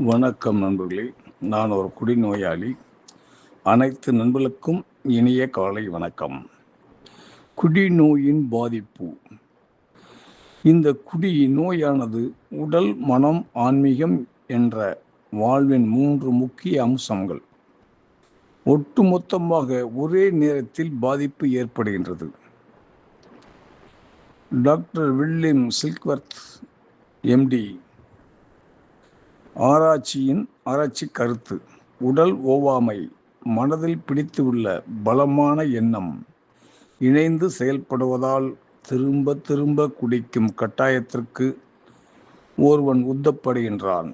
வணக்கம் நண்பர்களே. நான் ஒரு குடிநோயாளி. அனைத்து நண்பர்களுக்கும் இனிய காலை வணக்கம். குடிநோயின் பாதிப்பு. இந்த குடி நோயானது உடல், மனம், ஆன்மீகம் என்ற வாழ்வின் 3 முக்கிய அம்சங்கள் ஒட்டுமொத்தமாக ஒரே நேரத்தில் பாதிப்பு ஏற்படுகின்றது. டாக்டர் வில்லியம் சில்க்வர்த் எம்டி ஆராய்ச்சி கருத்து: உடல் ஒவ்வாமை, மனதில் பிடித்துள்ள பலமான எண்ணம் இணைந்து செயல்படுவதால் திரும்ப திரும்ப குடிக்கும் கட்டாயத்திற்கு ஒருவன் உந்தப்படுகின்றான்.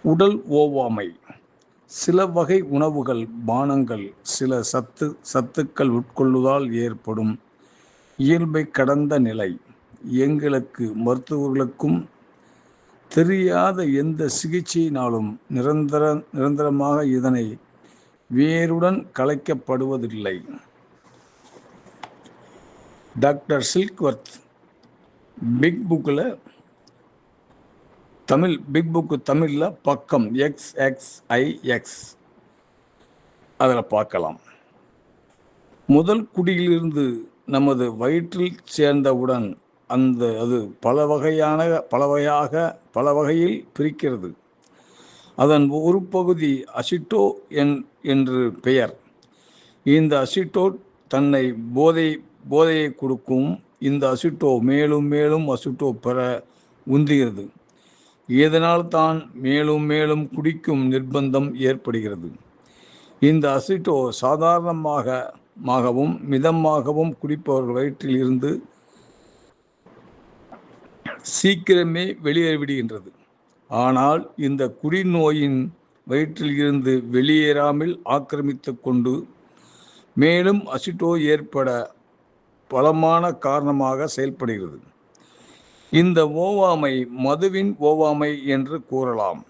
உடல் ஒவ்வாமை: சில வகை உணவுகள், பானங்கள், சில சத்துக்கள் உட்கொள்வதால் ஏற்படும் இயல்பை கடந்த நிலை. எங்களுக்கு மருத்துவர்களுக்கும் தெரியாத எந்த சிகிச்சையினாலும் நிரந்தரமாக இதனை வேருடன் களைக்கப்படுவதில்லை. டாக்டர் சில்க்வர்த் பிக் புக்கு தமிழில் பக்கம் XXIX அதில் பார்க்கலாம். முதல் குடியிலிருந்து நமது வயிற்றில் சேர்ந்தவுடன் அது பல வகையில் பிரிக்கிறது. அதன் ஒரு பகுதி அசிட்டோ என்று பெயர். இந்த அசிட்டோ தன்னை போதையை கொடுக்கும். இந்த அசிட்டோ மேலும் மேலும் அசிட்டோ பெற உந்துகிறது. இதனால் தான் மேலும் மேலும் குடிக்கும் நிர்பந்தம் ஏற்படுகிறது. இந்த அசிட்டோ சாதாரணமாகவும் மிதமாகவும் குடிப்பவர்கள் வயிற்றில் இருந்து சீக்கிரமே வெளியேறிவிடுகின்றது. ஆனால் இந்த குடிநோயின் வயிற்றில் இருந்து வெளியேறாமல் ஆக்கிரமித்து கொண்டு மேலும் அசிட்டோ ஏற்பட பலமான காரணமாக செயல்படுகிறது. இந்த ஒவ்வாமை மதுவின் ஒவ்வாமை என்று கூறலாம்.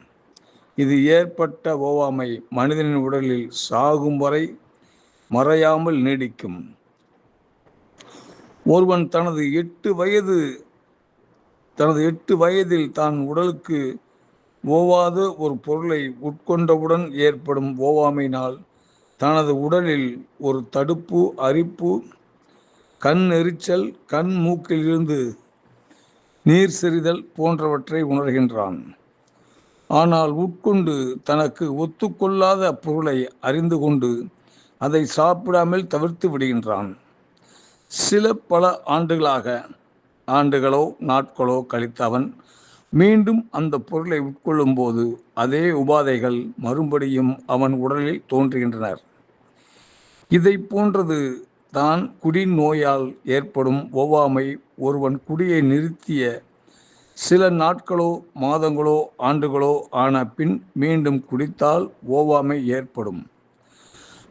இது ஏற்பட்ட ஒவ்வாமை மனிதனின் உடலில் சாகும் வரை மறையாமல் நீடிக்கும். ஒருவன் தனது 8 வயதில் தான் உடலுக்கு ஒவ்வாத ஒரு பொருளை உட்கொண்டவுடன் ஏற்படும் ஒவ்வாமையினால் தனது உடலில் ஒரு தடுப்பு, அரிப்பு, கண் எரிச்சல், கண் மூக்கில் இருந்து நீர் செறிதல் போன்றவற்றை உணர்கின்றான். ஆனால் உட்கொண்டு தனக்கு ஒத்துக்கொள்ளாத பொருளை அறிந்து கொண்டு அதை சாப்பிடாமல் தவிர்த்து விடுகின்றான். பல ஆண்டுகளோ நாட்களோ கழித்து அவன் மீண்டும் அந்த பொருளை உட்கொள்ளும் போது அதே உபாதைகள் மறுபடியும் அவன் உடலில் தோன்றுகின்றன. இதை போன்றது தான் குடிநோயால் ஏற்படும் ஒவ்வாமை. ஒருவன் குடியை நிறுத்திய சில நாட்களோ மாதங்களோ ஆண்டுகளோ ஆன பின் மீண்டும் குடித்தால் ஒவ்வாமை ஏற்படும்.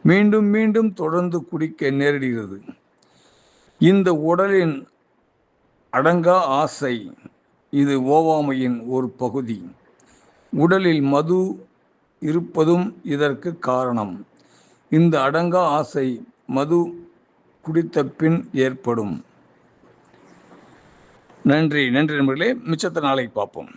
மீண்டும் மீண்டும் தொடர்ந்து குடிக்க நேரிடுகிறது. இந்த உடலின் அடங்கா ஆசை, இது ஒவ்வாமையின் ஒரு பகுதி. உடலில் மது இருப்பதும் இதற்கு காரணம். இந்த அடங்கா ஆசை மது குடித்த பின் ஏற்படும். நன்றி நண்பர்களே. மிச்சத்தை நாளைக்கு பார்ப்போம்.